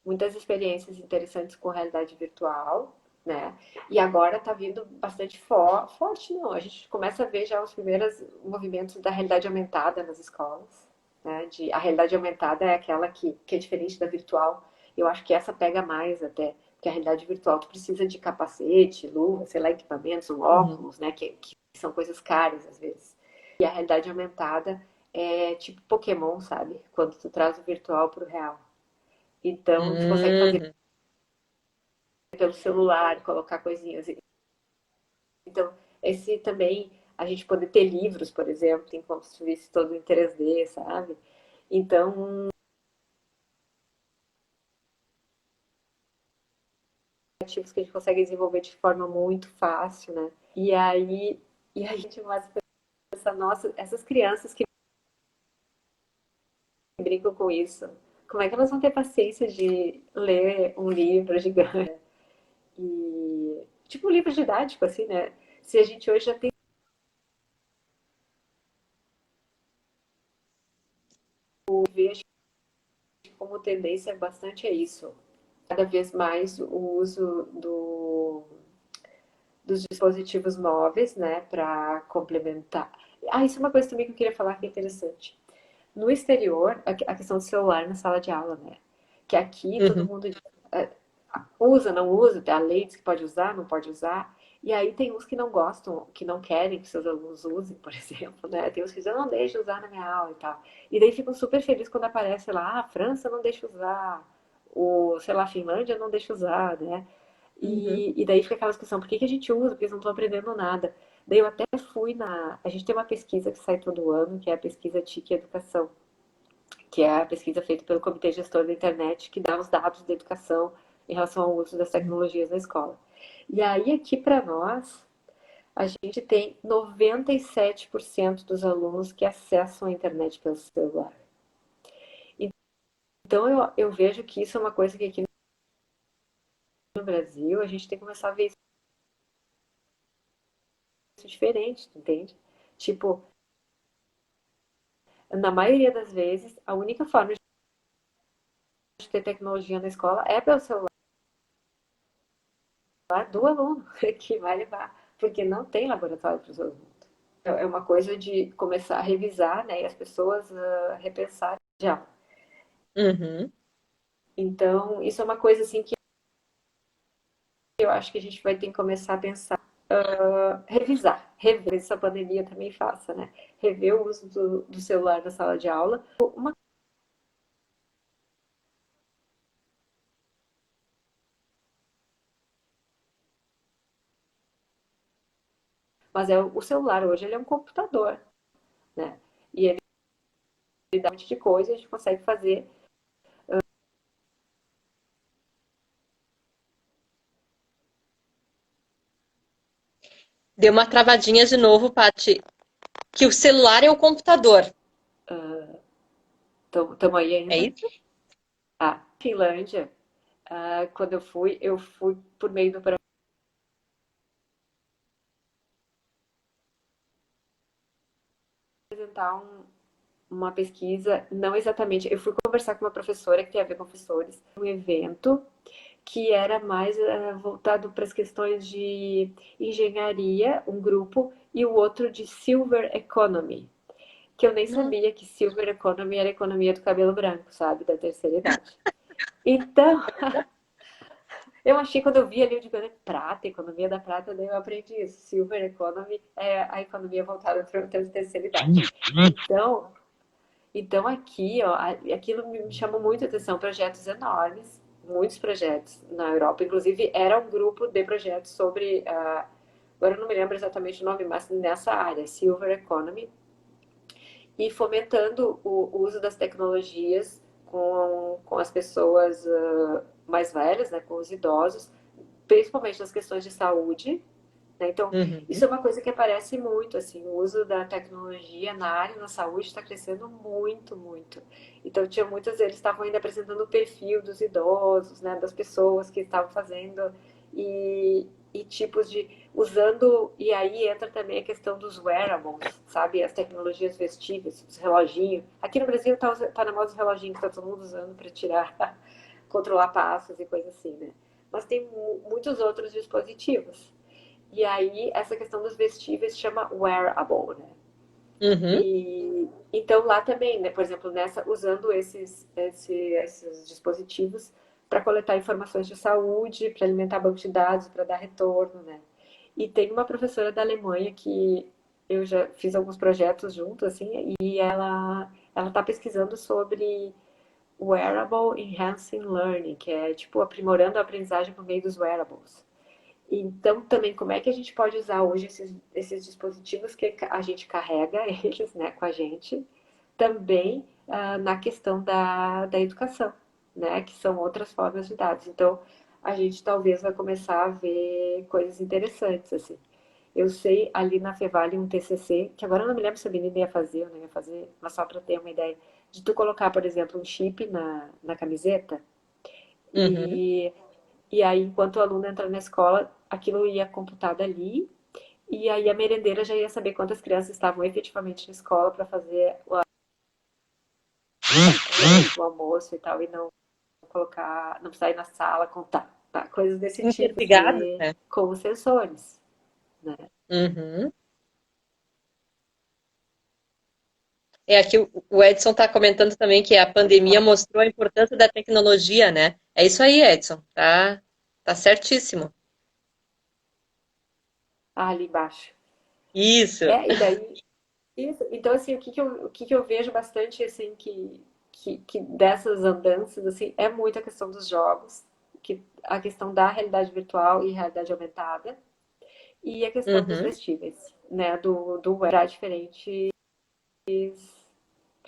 muitas experiências interessantes com realidade virtual, né? E agora está vindo bastante forte, não. A gente começa a ver já os primeiros movimentos da realidade aumentada nas escolas, né? A realidade aumentada é aquela que é diferente da virtual. Eu acho que essa pega mais até, porque a realidade virtual tu precisa de capacete, luva, sei lá, equipamentos, um Uhum. óculos, né? Que são coisas caras às vezes. E a realidade aumentada é tipo Pokémon, sabe? Quando tu traz o virtual para o real. Então, tu consegue fazer Uhum. pelo celular, colocar coisinhas. Então, esse também, a gente poder ter livros, por exemplo, tem como se visse todo em 3D, sabe? Então, ativos que a gente consegue desenvolver de forma muito fácil, né? E aí a gente começa a pensar, nossa, essas crianças que brincam com isso, como é que elas vão ter paciência de ler um livro gigante? E, tipo um livro didático, assim, né? Se a gente hoje já tem o ver como tendência bastante a isso. Cada vez mais o uso dos dispositivos móveis, né, para complementar. Isso é uma coisa também que eu queria falar que é interessante. No exterior, a questão do celular na sala de aula, né? Que aqui todo Uhum. mundo é, usa, não usa, a lei diz que pode usar, não pode usar. E aí tem uns que não gostam, que não querem que seus alunos usem, por exemplo, né? Tem uns que dizem, não deixa usar na minha aula e tal. E daí ficam super felizes quando aparece lá, a França não deixa usar, sei lá, a Finlândia não deixa usar, né? Uhum. E daí fica aquela discussão, por que a gente usa? Porque eles não estão aprendendo nada. Daí eu até fui na. A gente tem uma pesquisa que sai todo ano, que é a pesquisa TIC Educação, que é a pesquisa feita pelo Comitê Gestor da Internet, que dá os dados da educação em relação ao uso das tecnologias na escola. E aí, aqui para nós, a gente tem 97% dos alunos que acessam a internet pelo celular. Então, eu vejo que isso é uma coisa que aqui no Brasil a gente tem que começar a ver isso diferente, entende? Tipo, na maioria das vezes, a única forma de ter tecnologia na escola é pelo celular do aluno que vai levar, porque não tem laboratório para os alunos. É uma coisa de começar a revisar, né, e as pessoas repensar já. Uhum. Então, isso é uma coisa assim que eu acho que a gente vai ter que começar a pensar, revisar, rever essa pandemia também faça, né? Rever o uso do celular na sala de aula. Mas o celular hoje ele é um computador, né? E ele dá um monte de coisa, a gente consegue fazer. Deu uma travadinha de novo, Paty. Que o celular é o computador. Estamos aí É ainda. isso? A Finlândia, quando eu fui por meio do apresentar uma pesquisa, não exatamente. Eu fui conversar com uma professora que tem a ver com professores, um evento que era mais voltado para as questões de engenharia, um grupo, e o outro de Silver Economy, que eu nem Não. sabia que Silver Economy era a economia do cabelo branco, sabe, da terceira idade. Então, eu achei quando eu vi ali, eu digo, é prata, economia da prata, daí eu aprendi isso. Silver Economy é a economia voltada para a terceira idade. Então, Então aqui, ó, aquilo me chamou muita atenção, projetos enormes, muitos projetos na Europa, inclusive era um grupo de projetos sobre, agora eu não me lembro exatamente o nome, mas nessa área, Silver Economy, e fomentando o uso das tecnologias com as pessoas mais velhas, né, com os idosos, principalmente nas questões de saúde, né? Então, Uhum. isso é uma coisa que aparece muito, assim, o uso da tecnologia na área da saúde está crescendo muito, muito. Então, tinha muitas, eles estavam ainda apresentando o perfil dos idosos, né, das pessoas que estavam fazendo e tipos de usando, e aí entra também a questão dos wearables, sabe, as tecnologias vestíveis, os reloginhos. Aqui no Brasil tá na moda os reloginhos que tá todo mundo usando para tirar, controlar passos e coisa assim, né? Mas tem muitos outros dispositivos. E aí, essa questão dos vestíveis chama wearable, né? Uhum. E então lá também, né, por exemplo, nessa usando esses dispositivos para coletar informações de saúde, para alimentar banco de dados, para dar retorno, né? E tem uma professora da Alemanha que eu já fiz alguns projetos junto, assim, e ela está pesquisando sobre wearable enhancing learning, que é tipo aprimorando a aprendizagem por meio dos wearables. Então, também, como é que a gente pode usar hoje esses dispositivos que a gente carrega eles, né, com a gente, também na questão da educação, né, que são outras formas de dados. Então, a gente talvez vai começar a ver coisas interessantes, assim. Eu sei ali na Fevale um TCC, que agora eu não me lembro se a menina ia fazer ou não ia fazer, mas só para ter uma ideia, de tu colocar, por exemplo, um chip na camiseta Uhum. e e aí, enquanto o aluno entra na escola, aquilo ia computado ali, e aí a merendeira já ia saber quantas crianças estavam efetivamente na escola para fazer o almoço e tal, e não colocar, não precisar ir na sala contar, tá? Coisas desse tipo, Interligados, assim, né? com os sensores, né? Uhum. É, aqui o Edson está comentando também que a Pode pandemia falar. mostrou a importância da tecnologia, né? É isso aí, Edson. Tá certíssimo. Ah, ali embaixo. Isso. É, e daí, isso. Então, assim, o que que eu vejo bastante, assim, que dessas andanças, assim, é muito a questão dos jogos, a questão da realidade virtual e realidade aumentada, e a questão dos Uhum. vestíveis, né, do para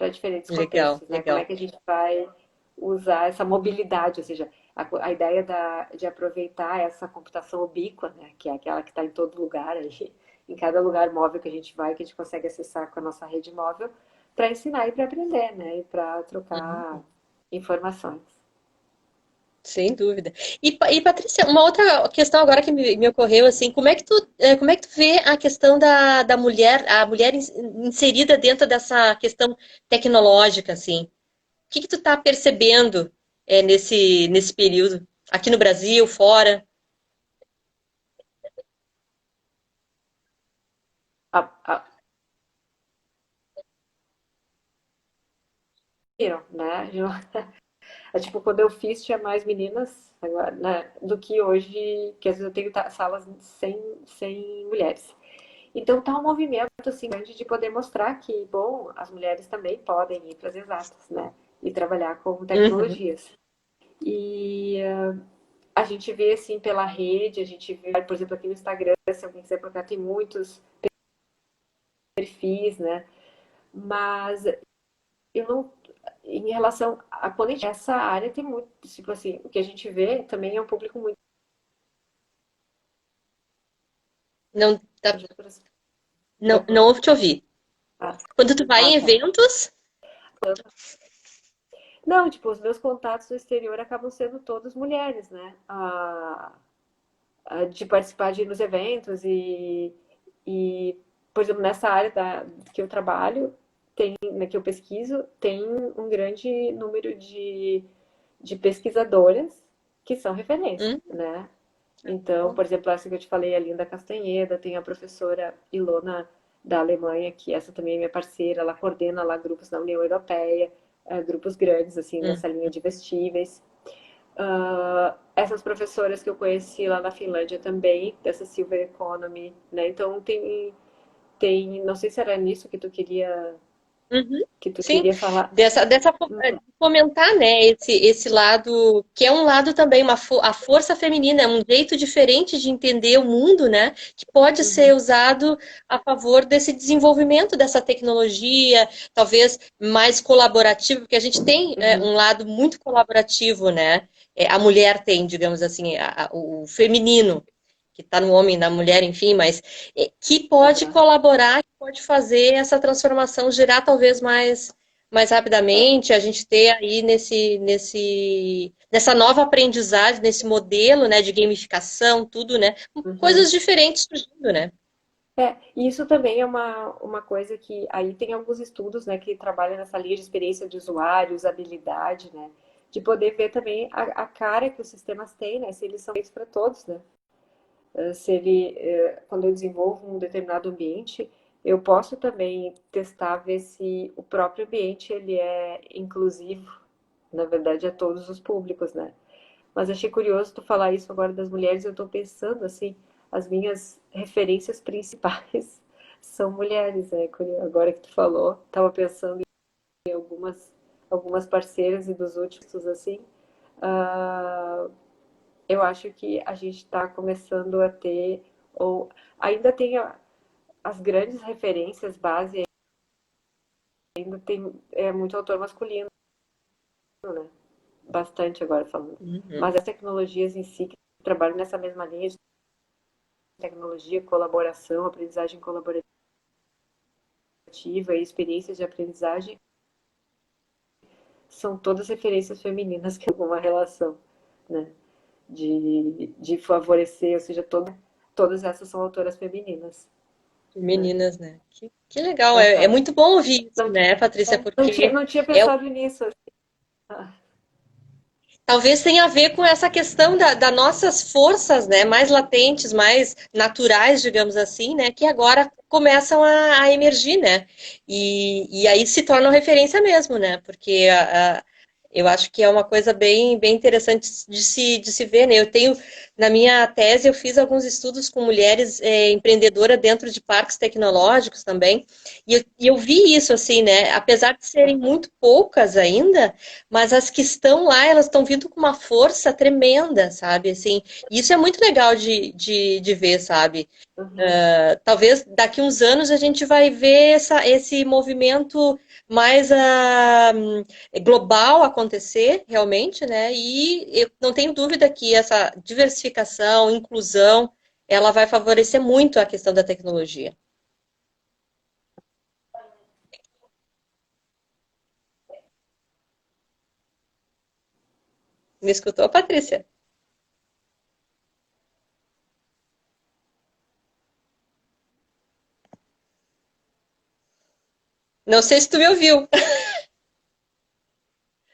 diferentes Legal, contextos, né? Como é legal. que a gente vai usar essa mobilidade, ou seja, a ideia de aproveitar essa computação ubíqua, né, que é aquela que está em todo lugar aí, em cada lugar móvel que a gente vai, que a gente consegue acessar com a nossa rede móvel, para ensinar e para aprender, né, e para trocar Uhum. informações. Sem dúvida. E Patrícia, uma outra questão agora que me ocorreu, assim, como é que tu vê a questão da mulher, a mulher inserida dentro dessa questão tecnológica, assim? O que que tu tá percebendo, nesse período? Aqui no Brasil, fora? A, a, viram, né? Tipo, quando eu fiz, tinha mais meninas agora, né, do que hoje, que às vezes eu tenho salas sem mulheres. Então tá um movimento assim grande de poder mostrar que, bom, as mulheres também podem ir para as exatas, né? E trabalhar com Uhum. tecnologias. E a gente vê assim pela rede, a gente vê, por exemplo, aqui no Instagram, se alguém quiser procurar, tem muitos perfis, né? Mas eu não. Em relação a quando essa área tem muito, tipo assim, o que a gente vê também é um público muito. Não, não ouvo te ouvir. Ah, Quando tu vai ah, em tá. eventos, Não, tipo, os meus contatos no exterior acabam sendo todos mulheres, né? De participar de ir nos eventos e, por exemplo, nessa área que eu trabalho, né, que eu pesquiso, tem um grande número de pesquisadoras que são referência, hum, né? Então, por exemplo, essa que eu te falei, a Linda Castanheda, tem a professora Ilona da Alemanha, que essa também é minha parceira, ela coordena lá grupos da União Europeia, grupos grandes, assim, hum. nessa linha de vestíveis. Essas professoras que eu conheci lá na Finlândia também, dessa Silver Economy, né? Então, não sei se era nisso que tu queria Uhum. que tu Sim, queria falar. fomentar, né, esse lado, que é um lado também, a força feminina, é um jeito diferente de entender o mundo, né, que pode ser Uhum, usado a favor desse desenvolvimento dessa tecnologia, talvez mais colaborativo, porque a gente tem uhum, um lado muito colaborativo, né, a mulher tem, digamos assim, o feminino, que está no homem, na mulher, enfim, mas que pode aham. colaborar, que pode fazer essa transformação girar talvez mais rapidamente, a gente ter aí nessa nova aprendizagem, nesse modelo, né, de gamificação, tudo, né, Uhum. coisas diferentes surgindo, né? E isso também é uma coisa que aí tem alguns estudos, né, que trabalham nessa linha de experiência de usuário, usabilidade, né, de poder ver também a cara que os sistemas têm, né, se eles são feitos para todos, né. Se ele, quando eu desenvolvo um determinado ambiente, eu posso também testar, ver se o próprio ambiente ele é inclusivo, na verdade, a todos os públicos, né. Mas achei curioso tu falar isso agora das mulheres. Eu estou pensando assim, as minhas referências principais são mulheres, né? Agora que tu falou, estava pensando em algumas parceiras e dos últimos assim. Uh, eu acho que a gente está começando a ter, ou ainda tem as grandes referências base, ainda tem muito autor masculino, né? Bastante agora falando. Uhum. Mas as tecnologias em si que trabalham nessa mesma linha de tecnologia, colaboração, aprendizagem colaborativa e experiências de aprendizagem são todas referências femininas que têm alguma relação, né? De favorecer, ou seja, todas essas são autoras femininas, né? Meninas, né? Que legal, é Uhum. muito bom ouvir isso, Não, né, Patrícia, não tinha, porque não tinha é pensado nisso. Ah, talvez tenha a ver com essa questão das nossas forças, né, mais latentes, mais naturais, digamos assim, né, que agora começam a emergir, né, e aí se tornam referência mesmo, né, porque eu acho que é uma coisa bem interessante de se ver, né, eu tenho, na minha tese, eu fiz alguns estudos com mulheres empreendedoras dentro de parques tecnológicos também, e eu vi isso, assim, né, apesar de serem muito poucas ainda, mas as que estão lá, elas estão vindo com uma força tremenda, sabe? Assim, e isso é muito legal de ver, sabe? uhum. Talvez daqui uns anos a gente vai ver esse movimento mais global acontecer, realmente, né? E eu não tenho dúvida que essa diversificação, inclusão, ela vai favorecer muito a questão da tecnologia. Me escutou, Patrícia? Não sei se tu me ouviu.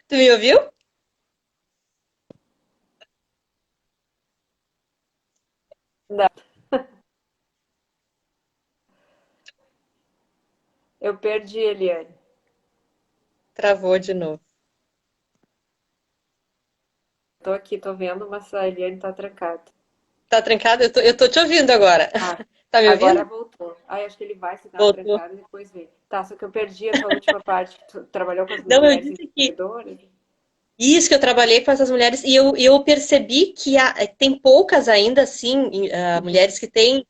Tu me ouviu? Não, eu perdi, Eliane. Travou de novo. Tô aqui, tô vendo, mas a Eliane tá trancada. Tá trancado? Eu tô te ouvindo agora. Ah, Tá me agora ouvindo? voltou. Aí acho que ele vai ficar Voltou. trancado e depois vem. Tá, só que eu perdi a tua última parte. Tu trabalhou com as Não, eu mulheres disse que empreendedoras? isso que eu trabalhei com essas mulheres e eu percebi que tem poucas ainda, assim, Uhum. mulheres que têm,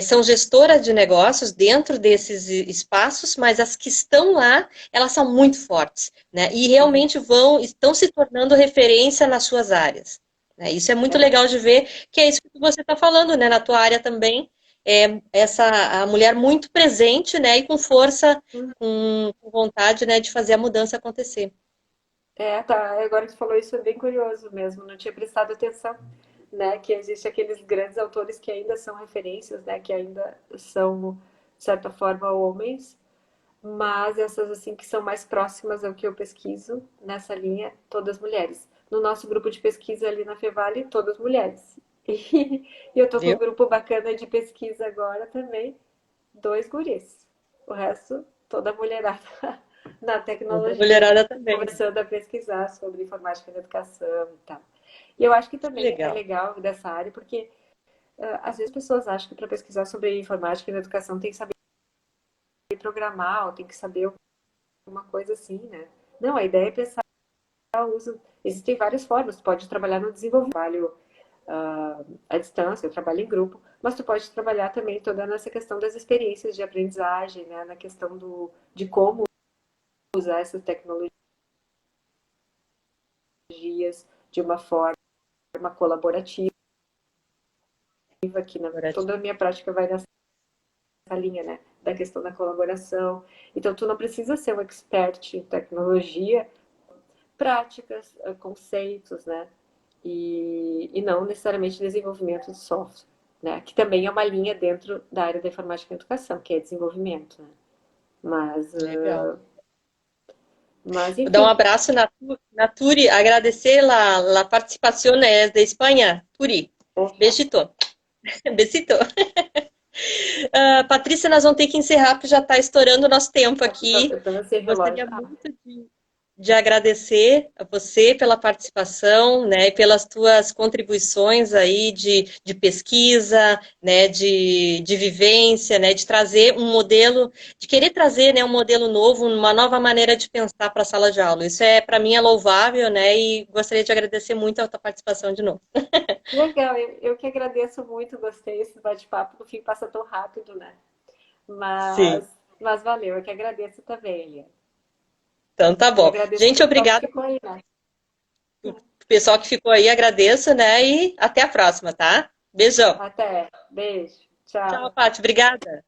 são gestoras de negócios dentro desses espaços, mas as que estão lá, elas são muito fortes, né? E Uhum. realmente estão se tornando referência nas suas áreas, né? Isso é muito É. legal de ver, que é isso que você está falando, né? Na tua área também, a mulher muito presente, né? E com força, Uhum. com vontade, né? De fazer a mudança acontecer. Tá. Agora que tu falou isso é bem curioso mesmo. Não tinha prestado atenção, né? Que existe aqueles grandes autores que ainda são referências, né? Que ainda são, de certa forma, homens. Mas essas, assim, que são mais próximas ao que eu pesquiso nessa linha, todas mulheres. No nosso grupo de pesquisa ali na Fevale, todas mulheres. E eu tô com um Viu? grupo bacana de pesquisa agora também, dois guris. O resto, toda mulherada na Da tecnologia, mulherada também. começando a pesquisar sobre informática na educação e tal. E eu acho que Que também é legal. legal dessa área, porque às vezes as pessoas acham que para pesquisar sobre informática na educação tem que saber programar, ou tem que saber uma coisa assim, né? Não, a ideia é pensar o uso. Existem várias formas. Tu pode trabalhar no desenvolvimento, trabalho à distância, eu trabalho em grupo, mas tu pode trabalhar também toda nessa questão das experiências de aprendizagem, né? Na questão de como usar essas tecnologias de uma forma colaborativa, que toda a minha prática vai nessa linha, né? Da questão da colaboração. Então, tu não precisa ser um expert em tecnologia, práticas, conceitos, né? E não necessariamente desenvolvimento de software, né? Que também é uma linha dentro da área da informática e educação, que é desenvolvimento, né? Mas, Legal. Vou dar um enfim, abraço na Turi, agradecer la participación de Espanha, Turi. Besito. Besito. Patrícia, nós vamos ter que encerrar, porque já está estourando o nosso tempo aqui. eu tô sem Gostaria relógio. muito de agradecer a você pela participação, né, e pelas tuas contribuições aí de pesquisa, né, de vivência, né, de trazer um modelo, de querer trazer, né, um modelo novo, uma nova maneira de pensar para a sala de aula. Isso para mim é louvável, né, e gostaria de agradecer muito a tua participação de novo. Legal, eu que agradeço muito, gostei desse bate-papo, no fim passa tão rápido, né? Sim. Mas valeu, eu que agradeço também, Elia. Então tá E bom. agradeço o Gente, pessoal que obrigada. ficou aí, né? O pessoal que ficou aí, agradeço, né? E até a próxima, tá? Beijão. Até. Beijo. Tchau, Tchau. Paty. Obrigada.